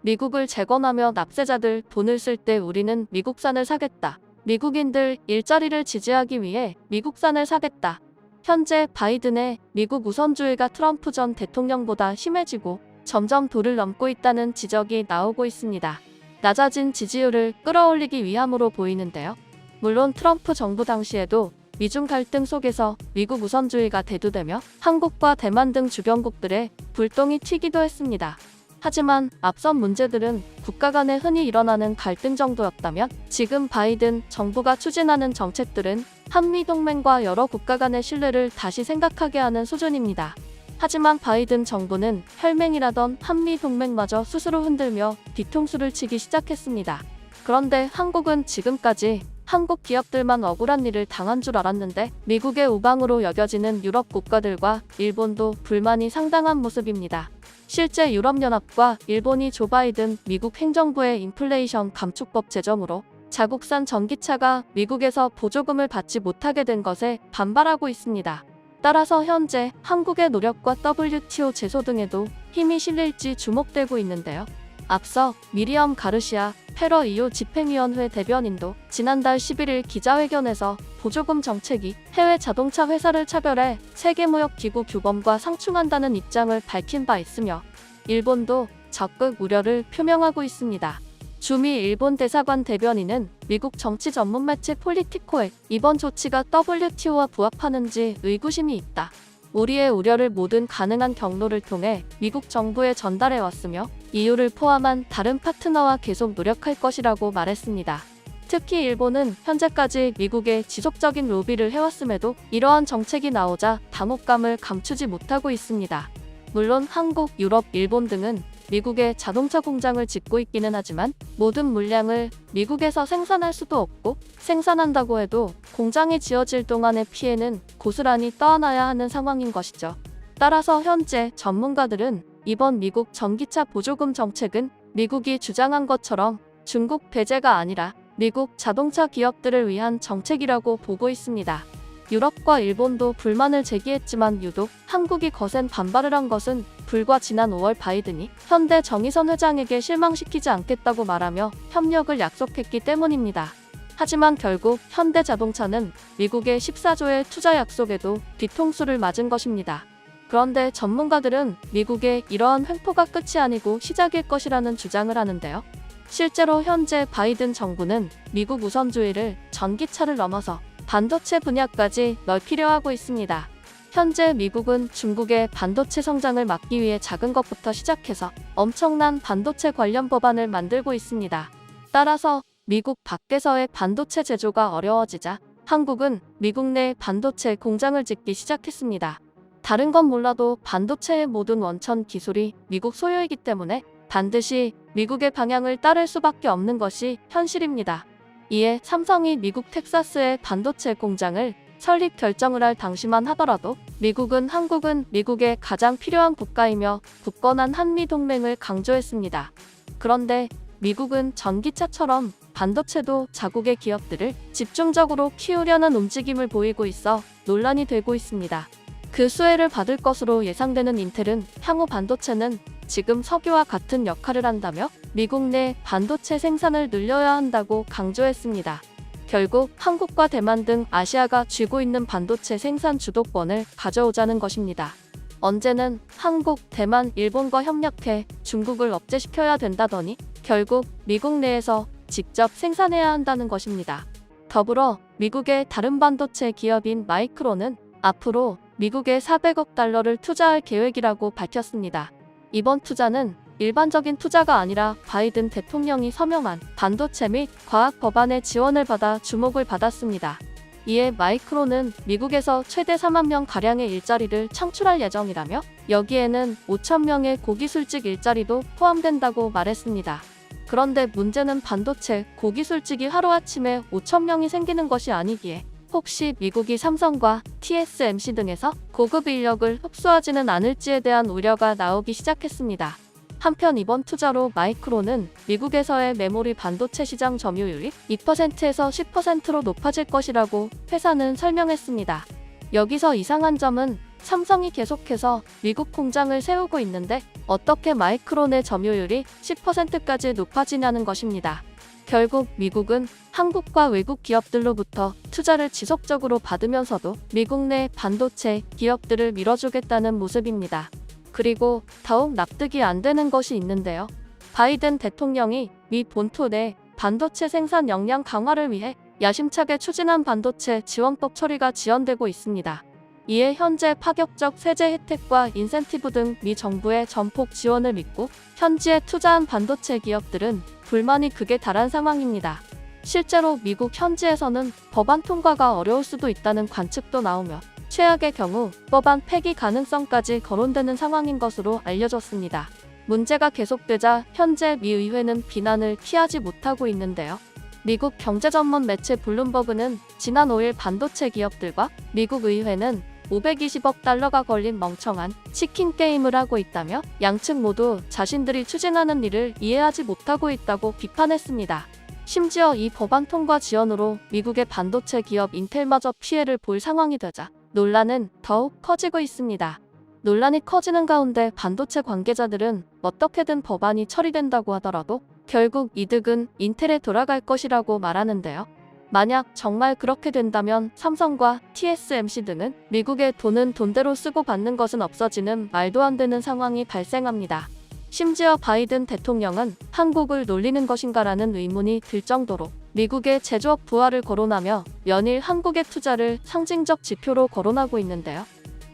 미국을 재건하며 납세자들 돈을 쓸 때 우리는 미국산을 사겠다. 미국인들 일자리를 지지하기 위해 미국산을 사겠다. 현재 바이든의 미국 우선주의가 트럼프 전 대통령보다 심해지고 점점 도를 넘고 있다는 지적이 나오고 있습니다. 낮아진 지지율을 끌어올리기 위함으로 보이는데요. 물론 트럼프 정부 당시에도 미중 갈등 속에서 미국 우선주의가 대두되며 한국과 대만 등 주변국들의 불똥이 튀기도 했습니다. 하지만 앞선 문제들은 국가 간에 흔히 일어나는 갈등 정도였다면 지금 바이든 정부가 추진하는 정책들은 한미동맹과 여러 국가 간의 신뢰를 다시 생각하게 하는 수준입니다. 하지만 바이든 정부는 혈맹이라던 한미동맹마저 스스로 흔들며 뒤통수를 치기 시작했습니다. 그런데 한국은 지금까지 한국 기업들만 억울한 일을 당한 줄 알았는데 미국의 우방으로 여겨지는 유럽 국가들과 일본도 불만이 상당한 모습입니다. 실제 유럽연합과 일본이 조 바이든 미국 행정부의 인플레이션 감축법 제정으로 자국산 전기차가 미국에서 보조금을 받지 못하게 된 것에 반발하고 있습니다. 따라서 현재 한국의 노력과 WTO 제소 등에도 힘이 실릴지 주목되고 있는데요. 앞서 미리엄 가르시아 페러 EU 집행위원회 대변인도 지난달 11일 기자회견에서 보조금 정책이 해외 자동차 회사를 차별해 세계무역기구 규범과 상충한다는 입장을 밝힌 바 있으며 일본도 적극 우려를 표명하고 있습니다. 주미 일본 대사관 대변인은 미국 정치 전문 매체 폴리티코에 이번 조치가 WTO와 부합하는지 의구심이 있다. 우리의 우려를 모든 가능한 경로를 통해 미국 정부에 전달해 왔으며 EU를 포함한 다른 파트너와 계속 노력할 것이라고 말했습니다. 특히 일본은 현재까지 미국의 지속적인 로비를 해왔음에도 이러한 정책이 나오자 당혹감을 감추지 못하고 있습니다. 물론 한국, 유럽, 일본 등은 미국에 자동차 공장을 짓고 있기는 하지만 모든 물량을 미국에서 생산할 수도 없고 생산한다고 해도 공장이 지어질 동안의 피해는 고스란히 떠안아야 하는 상황인 것이죠. 따라서 현재 전문가들은 이번 미국 전기차 보조금 정책은 미국이 주장한 것처럼 중국 배제가 아니라 미국 자동차 기업들을 위한 정책이라고 보고 있습니다. 유럽과 일본도 불만을 제기했지만 유독 한국이 거센 반발을 한 것은 불과 지난 5월 바이든이 현대 정의선 회장에게 실망시키지 않겠다고 말하며 협력을 약속했기 때문입니다. 하지만 결국 현대자동차는 미국의 14조의 투자 약속에도 뒤통수를 맞은 것입니다. 그런데 전문가들은 미국의 이러한 횡포가 끝이 아니고 시작일 것이라는 주장을 하는데요. 실제로 현재 바이든 정부는 미국 우선주의를 전기차를 넘어서 반도체 분야까지 넓히려 하고 있습니다. 현재 미국은 중국의 반도체 성장을 막기 위해 작은 것부터 시작해서 엄청난 반도체 관련 법안을 만들고 있습니다. 따라서 미국 밖에서의 반도체 제조가 어려워지자 한국은 미국 내 반도체 공장을 짓기 시작했습니다. 다른 건 몰라도 반도체의 모든 원천 기술이 미국 소유이기 때문에 반드시 미국의 방향을 따를 수밖에 없는 것이 현실입니다. 이에 삼성이 미국 텍사스의 반도체 공장을 설립 결정을 할 당시만 하더라도 미국은 한국은 미국에 가장 필요한 국가이며 굳건한 한미동맹을 강조했습니다. 그런데 미국은 전기차처럼 반도체도 자국의 기업들을 집중적으로 키우려는 움직임을 보이고 있어 논란이 되고 있습니다. 그 수혜를 받을 것으로 예상되는 인텔은 향후 반도체는 지금 석유와 같은 역할을 한다며 미국 내 반도체 생산을 늘려야 한다고 강조했습니다. 결국 한국과 대만 등 아시아가 쥐고 있는 반도체 생산 주도권을 가져오자는 것입니다. 언제는 한국, 대만, 일본과 협력해 중국을 억제시켜야 된다더니 결국 미국 내에서 직접 생산해야 한다는 것입니다. 더불어 미국의 다른 반도체 기업인 마이크론은 앞으로 미국에 400억 달러를 투자할 계획이라고 밝혔습니다. 이번 투자는 일반적인 투자가 아니라 바이든 대통령이 서명한 반도체 및 과학 법안의 지원을 받아 주목을 받았습니다. 이에 마이크론은 미국에서 최대 4만 명가량의 일자리를 창출할 예정이라며 여기에는 5천 명의 고기술직 일자리도 포함된다고 말했습니다. 그런데 문제는 반도체, 고기술직이 하루아침에 5천 명이 생기는 것이 아니기에 혹시 미국이 삼성과 TSMC 등에서 고급 인력을 흡수하지는 않을지에 대한 우려가 나오기 시작했습니다. 한편 이번 투자로 마이크론은 미국에서의 메모리 반도체 시장 점유율이 2%에서 10%로 높아질 것이라고 회사는 설명했습니다. 여기서 이상한 점은 삼성이 계속해서 미국 공장을 세우고 있는데 어떻게 마이크론의 점유율이 10%까지 높아지냐는 것입니다. 결국 미국은 한국과 외국 기업들로부터 투자를 지속적으로 받으면서도 미국 내 반도체 기업들을 밀어주겠다는 모습입니다. 그리고 더욱 납득이 안 되는 것이 있는데요. 바이든 대통령이 미 본토 내 반도체 생산 역량 강화를 위해 야심차게 추진한 반도체 지원법 처리가 지연되고 있습니다. 이에 현재 파격적 세제 혜택과 인센티브 등 미 정부의 전폭 지원을 믿고 현지에 투자한 반도체 기업들은 불만이 극에 달한 상황입니다. 실제로 미국 현지에서는 법안 통과가 어려울 수도 있다는 관측도 나오며 최악의 경우 법안 폐기 가능성까지 거론되는 상황인 것으로 알려졌습니다. 문제가 계속되자 현재 미 의회는 비난을 피하지 못하고 있는데요. 미국 경제 전문 매체 블룸버그는 지난 5일 반도체 기업들과 미국 의회는 520억 달러가 걸린 멍청한 치킨 게임을 하고 있다며 양측 모두 자신들이 추진하는 일을 이해하지 못하고 있다고 비판했습니다. 심지어 이 법안 통과 지연으로 미국의 반도체 기업 인텔마저 피해를 볼 상황이 되자 논란은 더욱 커지고 있습니다. 논란이 커지는 가운데 반도체 관계자들은 어떻게든 법안이 처리된다고 하더라도 결국 이득은 인텔에 돌아갈 것이라고 말하는데요. 만약 정말 그렇게 된다면 삼성과 TSMC 등은 미국의 돈은 돈대로 쓰고 받는 것은 없어지는 말도 안 되는 상황이 발생합니다. 심지어 바이든 대통령은 한국을 놀리는 것인가라는 의문이 들 정도로 미국의 제조업 부활을 거론하며 연일 한국의 투자를 상징적 지표로 거론하고 있는데요.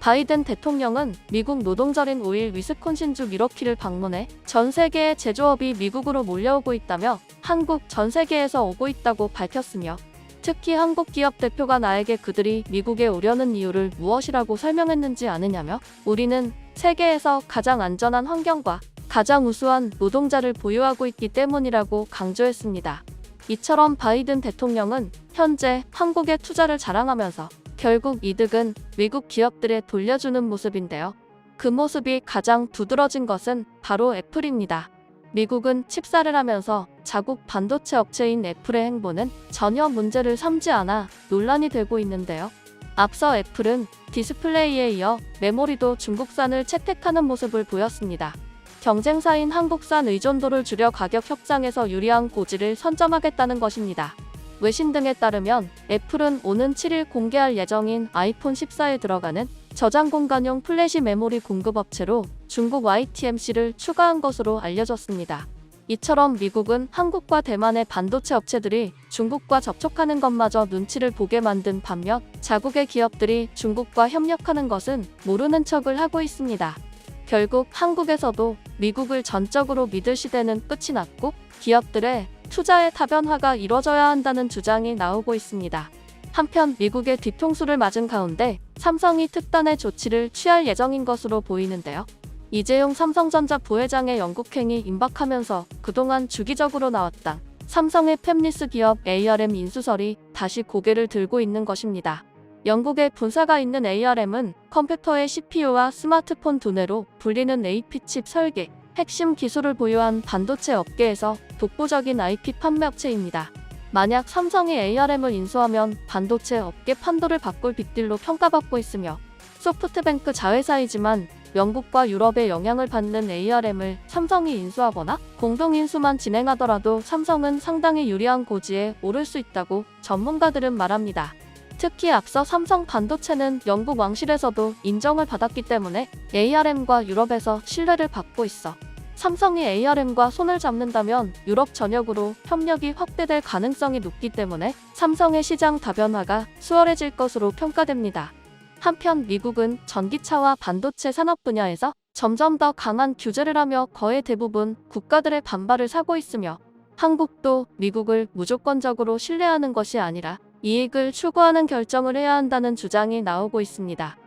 바이든 대통령은 미국 노동절인 5일 위스콘신주 밀워키를 방문해 전 세계의 제조업이 미국으로 몰려오고 있다며 한국 전 세계에서 오고 있다고 밝혔으며 특히 한국 기업 대표가 나에게 그들이 미국에 오려는 이유를 무엇이라고 설명했는지 아느냐며 우리는 세계에서 가장 안전한 환경과 가장 우수한 노동자를 보유하고 있기 때문이라고 강조했습니다. 이처럼 바이든 대통령은 현재 한국의 투자를 자랑하면서 결국 이득은 미국 기업들에 돌려주는 모습인데요. 그 모습이 가장 두드러진 것은 바로 애플입니다. 미국은 칩사를 하면서 자국 반도체 업체인 애플의 행보는 전혀 문제를 삼지 않아 논란이 되고 있는데요. 앞서 애플은 디스플레이에 이어 메모리도 중국산을 채택하는 모습을 보였습니다. 경쟁사인 한국산 의존도를 줄여 가격 협상에서 유리한 고지를 선점하겠다는 것입니다. 외신 등에 따르면 애플은 오는 7일 공개할 예정인 아이폰 14에 들어가는 저장 공간용 플래시 메모리 공급업체로 중국 YTMC를 추가한 것으로 알려졌습니다. 이처럼 미국은 한국과 대만의 반도체 업체들이 중국과 접촉하는 것마저 눈치를 보게 만든 반면 자국의 기업들이 중국과 협력하는 것은 모르는 척을 하고 있습니다. 결국 한국에서도 미국을 전적으로 믿을 시대는 끝이 났고 기업들의 투자의 다변화가 이뤄져야 한다는 주장이 나오고 있습니다. 한편 미국의 뒤통수를 맞은 가운데 삼성이 특단의 조치를 취할 예정인 것으로 보이는데요. 이재용 삼성전자 부회장의 영국행이 임박하면서 그동안 주기적으로 나왔던 삼성의 팹리스 기업 ARM 인수설이 다시 고개를 들고 있는 것입니다. 영국에 본사가 있는 ARM은 컴퓨터의 CPU와 스마트폰 두뇌로 불리는 AP칩 설계, 핵심 기술을 보유한 반도체 업계에서 독보적인 IP 판매 업체입니다. 만약 삼성이 ARM을 인수하면 반도체 업계 판도를 바꿀 빅딜로 평가받고 있으며 소프트뱅크 자회사이지만 영국과 유럽에 영향을 받는 ARM을 삼성이 인수하거나 공동인수만 진행하더라도 삼성은 상당히 유리한 고지에 오를 수 있다고 전문가들은 말합니다. 특히 앞서 삼성 반도체는 영국 왕실에서도 인정을 받았기 때문에 ARM과 유럽에서 신뢰를 받고 있어 삼성이 ARM과 손을 잡는다면 유럽 전역으로 협력이 확대될 가능성이 높기 때문에 삼성의 시장 다변화가 수월해질 것으로 평가됩니다. 한편 미국은 전기차와 반도체 산업 분야에서 점점 더 강한 규제를 하며 거의 대부분 국가들의 반발을 사고 있으며 한국도 미국을 무조건적으로 신뢰하는 것이 아니라 이익을 추구하는 결정을 해야 한다는 주장이 나오고 있습니다.